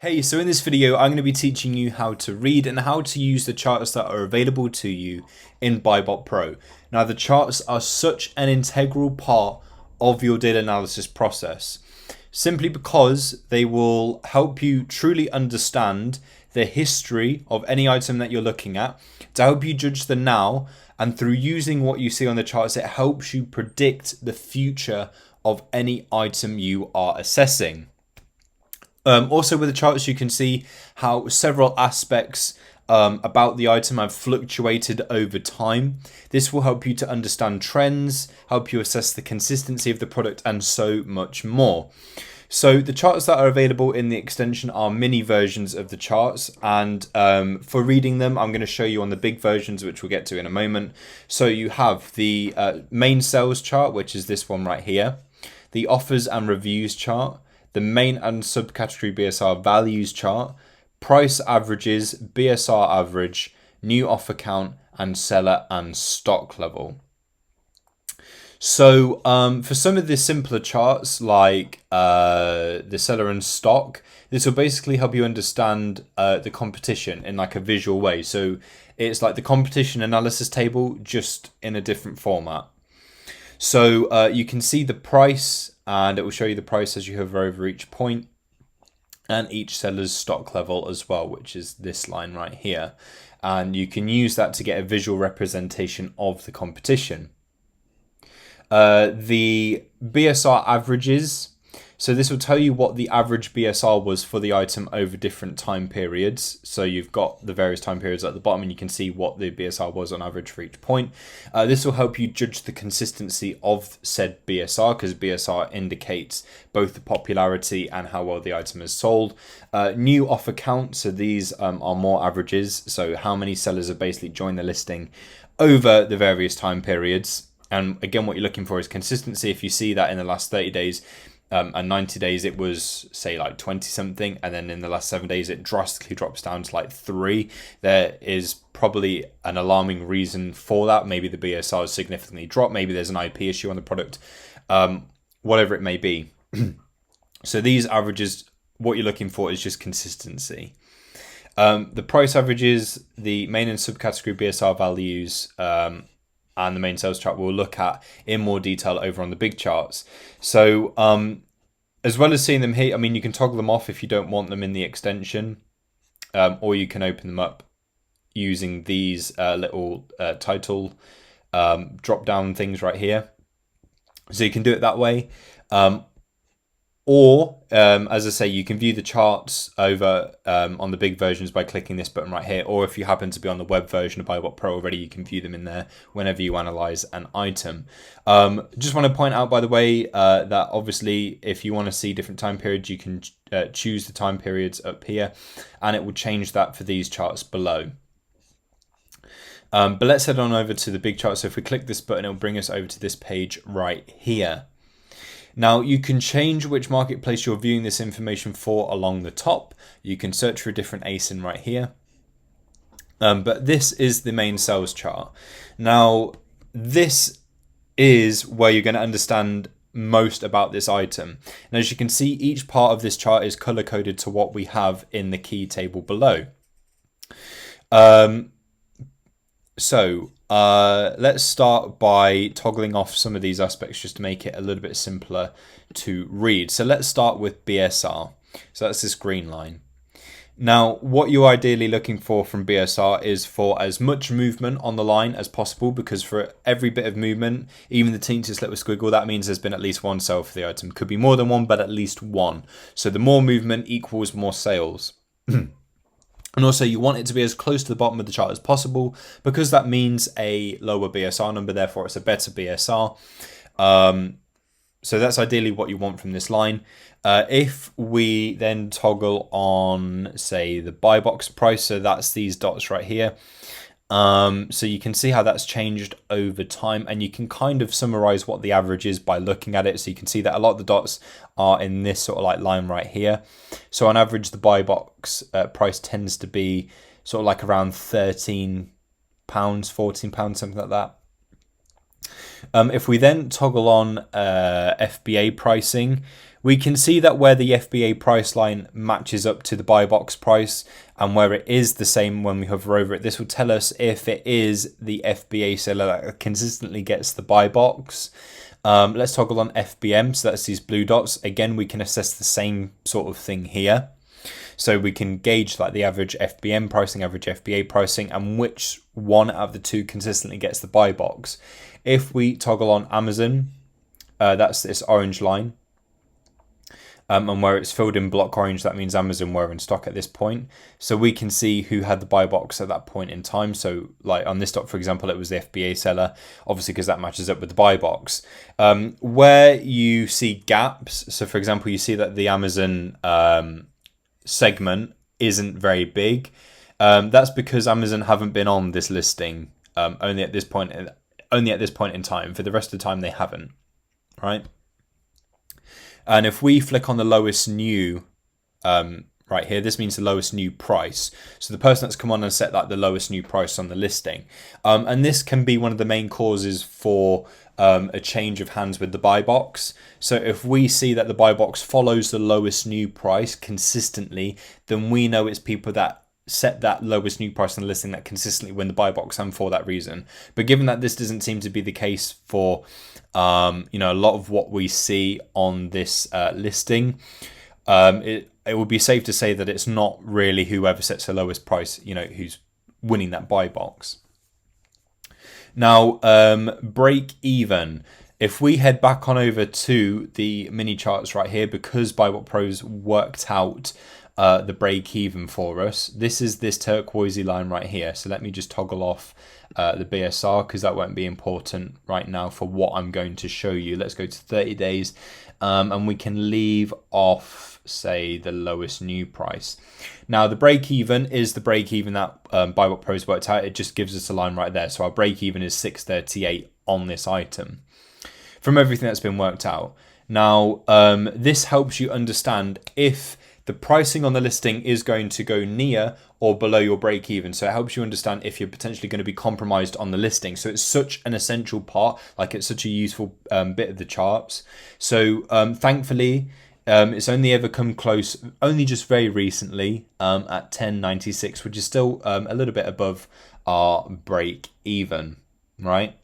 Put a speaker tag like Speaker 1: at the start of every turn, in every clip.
Speaker 1: Hey, so in this video, I'm going to be teaching you how to read and how to use the charts that are available to you in BuyBot Pro. Now, the charts are such an integral part of your data analysis process, simply because they will help you truly understand the history of any item that you're looking at, to help you judge the now, and through using what you see on the charts, it helps you predict the future of any item you are assessing. Also with the charts, you can see how several aspects about the item have fluctuated over time. This will help you to understand trends, help you assess the consistency of the product, and so much more. So the charts that are available in the extension are mini versions of the charts, and for reading them, I'm going to show you on the big versions, which we'll get to in a moment. So you have the main sales chart, which is this one right here, the offers and reviews chart, the main and subcategory BSR values chart, price averages, BSR average, new offer count, and seller and stock level. So for some of the simpler charts like the seller and stock, this will basically help you understand the competition in like a visual way. So it's like the competition analysis table, just in a different format. So you can see the price, and it will show you the price as you hover over each point, and each seller's stock level as well, which is this line right here. And you can use that to get a visual representation of the competition. The BSR averages. So this will tell you what the average BSR was for the item over different time periods. So you've got the various time periods at the bottom, and you can see what the BSR was on average for each point. This will help you judge the consistency of said BSR, because BSR indicates both the popularity and how well the item is sold. New offer count. So these are more averages. So how many sellers have basically joined the listing over the various time periods. And again, what you're looking for is consistency. If you see that in the last 30 days, and 90 days it was say like 20 something, and then in the last 7 days it drastically drops down to like 3, there is probably an alarming reason for that. Maybe the BSR has significantly dropped, maybe there's an IP issue on the product, whatever it may be. So these averages, what you're looking for is just consistency. The price averages, the main and subcategory BSR values, and the main sales chart we'll look at in more detail over on the big charts. So as well as seeing them here, I mean, you can toggle them off if you don't want them in the extension, or you can open them up using these little title drop down things right here. So you can do it that way. Or, as I say, you can view the charts over on the big versions by clicking this button right here. Or if you happen to be on the web version of BuyBot Pro already, you can view them in there whenever you analyze an item. Just want to point out, by the way, that obviously if you want to see different time periods, you can choose the time periods up here, and it will change that for these charts below. But let's head on over to the big chart. So if we click this button, it will bring us over to this page right here. Now, you can change which marketplace you're viewing this information for along the top. You can search for a different ASIN right here. But this is the main sales chart. Now, this is where you're going to understand most about this item. And as you can see, each part of this chart is color coded to what we have in the key table below. Let's start by toggling off some of these aspects just to make it a little bit simpler to read. So let's start with BSR. So that's this green line. Now, what you're ideally looking for from BSR is for as much movement on the line as possible, because for every bit of movement, even the teensest little squiggle, that means there's been at least one sale for the item. Could be more than one, but at least one. So the more movement equals more sales. And also you want it to be as close to the bottom of the chart as possible, because that means a lower BSR number, therefore it's a better BSR. So that's ideally what you want from this line. If we then toggle on, say, the buy box price, so that's these dots right here. So you can see how that's changed over time, and you can kind of summarize what the average is by looking at it. So you can see that a lot of the dots are in this sort of like line right here. So on average, the buy box price tends to be sort of like around £13, £14, something like that. If we then toggle on FBA pricing, We can see that where the FBA price line matches up to the buy box price and where it is the same when we hover over it, this will tell us if it is the FBA seller that consistently gets the buy box. Let's toggle on FBM, so that's these blue dots. Again, we can assess the same sort of thing here. So we can gauge like the average FBM pricing, average FBA pricing, and which one out of the two consistently gets the buy box. If we toggle on Amazon, that's this orange line. And where it's filled in block orange, that means Amazon were in stock at this point. So we can see who had the buy box at that point in time. So like on this stock, for example, it was the FBA seller, obviously because that matches up with the buy box. Where you see gaps, so for example, you see that the Amazon segment isn't very big. That's because Amazon haven't been on this listing only at this point in time. For the rest of the time, they haven't, right? And if we flick on the lowest new right here, this means the lowest new price. So the person that's come on and set like the lowest new price on the listing. And this can be one of the main causes for a change of hands with the buy box. So if we see that the buy box follows the lowest new price consistently, then we know it's people that set that lowest new price on the listing that consistently win the buy box, and for that reason. But given that this doesn't seem to be the case for a lot of what we see on this listing, it would be safe to say that it's not really whoever sets the lowest price, who's winning that buy box. Now, break even. If we head back on over to the mini charts right here, because BuyBotPro's worked out the break even for us, this is this turquoisey line right here. So let me just toggle off the BSR because that won't be important right now for what I'm going to show you. Let's go to 30 days and we can leave off, say, the lowest new price. Now the break even is the break even that BuyBotPro's worked out. It just gives us a line right there. So our break even is 638 on this item from everything that's been worked out. Now this helps you understand if the pricing on the listing is going to go near or below your break even. So it helps you understand if you're potentially going to be compromised on the listing. So it's such an essential part, like it's such a useful bit of the charts. So thankfully, it's only ever come close, only just very recently at 1096, which is still a little bit above our break even, right?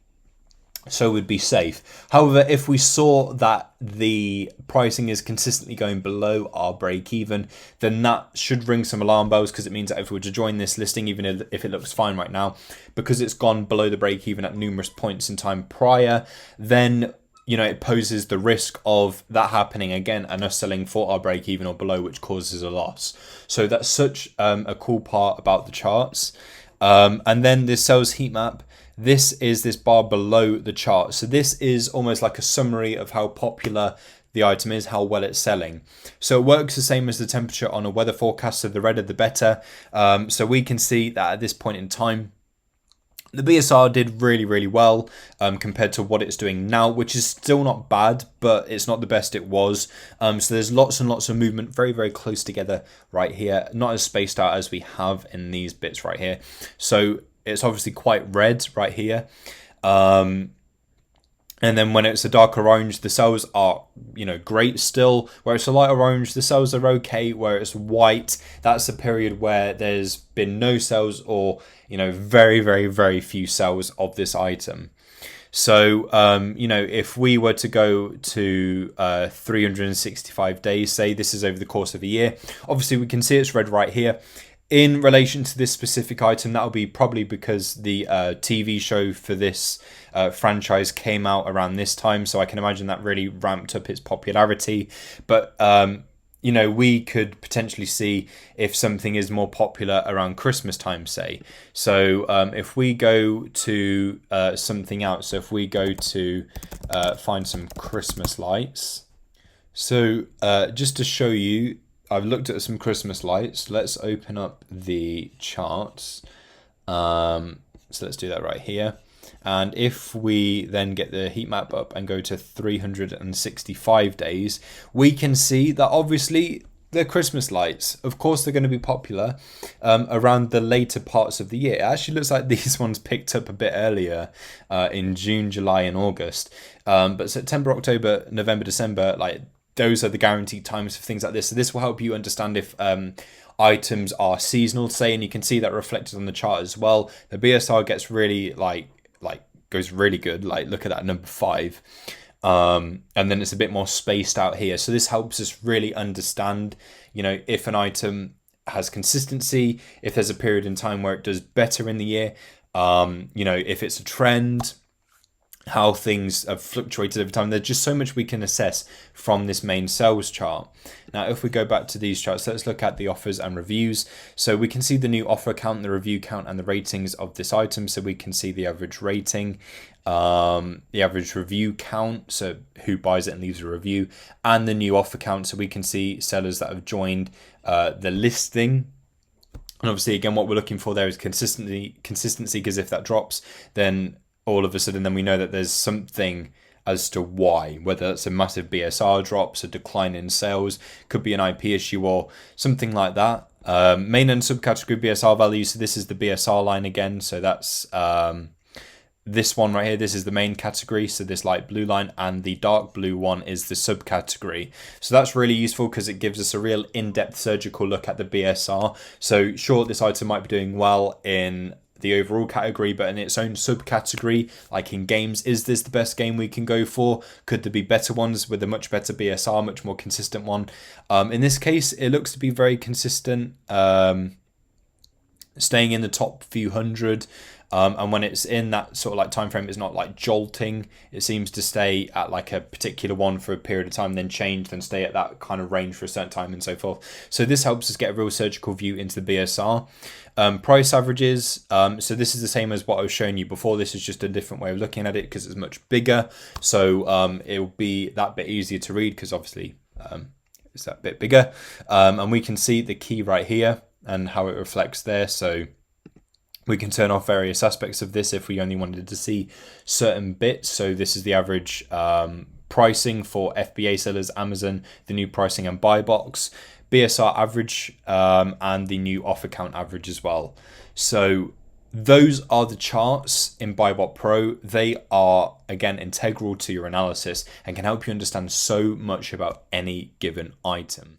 Speaker 1: So we'd be safe. However, if we saw that the pricing is consistently going below our break even, then that should ring some alarm bells, because it means that if we were to join this listing, even if it looks fine right now, because it's gone below the break even at numerous points in time prior, then it poses the risk of that happening again and us selling for our break even or below, which causes a loss. So that's such a cool part about the charts. And then this sales heat map. This is this bar below the chart. So this is almost like a summary of how popular the item is, how well it's selling. So it works the same as the temperature on a weather forecast. So the redder the better. So we can see that at this point in time, the BSR did really, really well compared to what it's doing now, which is still not bad, but it's not the best it was. So there's lots and lots of movement, very, very close together right here. Not as spaced out as we have in these bits right here. So it's obviously quite red right here. And then when it's a darker orange, the cells are, great still. Where it's a lighter orange, the cells are okay. Where it's white, that's a period where there's been no cells or, very, very, very few cells of this item. So, if we were to go to 365 days, say this is over the course of a year, obviously we can see it's red right here. In relation to this specific item, that'll be probably because the TV show for this franchise came out around this time. So I can imagine that really ramped up its popularity. But, we could potentially see if something is more popular around Christmas time, say. So if we go to something else, so if we go to find some Christmas lights. So just to show you, I've looked at some Christmas lights. Let's open up the charts. So let's do that right here. And if we then get the heat map up and go to 365 days, we can see that obviously the Christmas lights, of course, they're going to be popular around the later parts of the year. It actually looks like these ones picked up a bit earlier in June, July, and August. But September, October, November, December, those are the guaranteed times for things like this. So this will help you understand if items are seasonal, say, and you can see that reflected on the chart as well. The BSR gets really goes really good. Like, look at that number 5. And then it's a bit more spaced out here. So this helps us really understand, you know, if an item has consistency, if there's a period in time where it does better in the year, you know, if it's a trend, how things have fluctuated over time. There's just so much we can assess from this main sales chart. Now, if we go back to these charts, let's look at the offers and reviews. So we can see the new offer count, the review count, and the ratings of this item. So we can see the average rating, the average review count, so who buys it and leaves a review, and the new offer count. So we can see sellers that have joined the listing. And obviously, again, what we're looking for there is consistency, because if that drops, then all of a sudden then we know that there's something as to why, whether it's a massive BSR drops, a decline in sales, could be an IP issue or something like that. Main and subcategory BSR values. So this is the BSR line again. So that's this one right here. This is the main category. So this light blue line, and the dark blue one is the subcategory. So that's really useful because it gives us a real in-depth surgical look at the BSR. So sure, this item might be doing well in the overall category, but in its own subcategory, like in games, is this the best game we can go for? Could there be better ones with a much better BSR, much more consistent one? In this case, it looks to be very consistent, staying in the top few hundred. And when it's in that sort of like time frame, it's not like jolting. It seems to stay at like a particular one for a period of time, then change, then stay at that kind of range for a certain time, and so forth. So this helps us get a real surgical view into the BSR. Price averages. So this is the same as what I was showing you before. This is just a different way of looking at it because it's much bigger. So it will be that bit easier to read because obviously it's that bit bigger. And we can see the key right here and how it reflects there. So we can turn off various aspects of this if we only wanted to see certain bits. So this is the average pricing for FBA sellers, Amazon, the new pricing and buy box, BSR average, and the new offer count average as well. So those are the charts in BuyBot Pro. They are, again, integral to your analysis and can help you understand so much about any given item.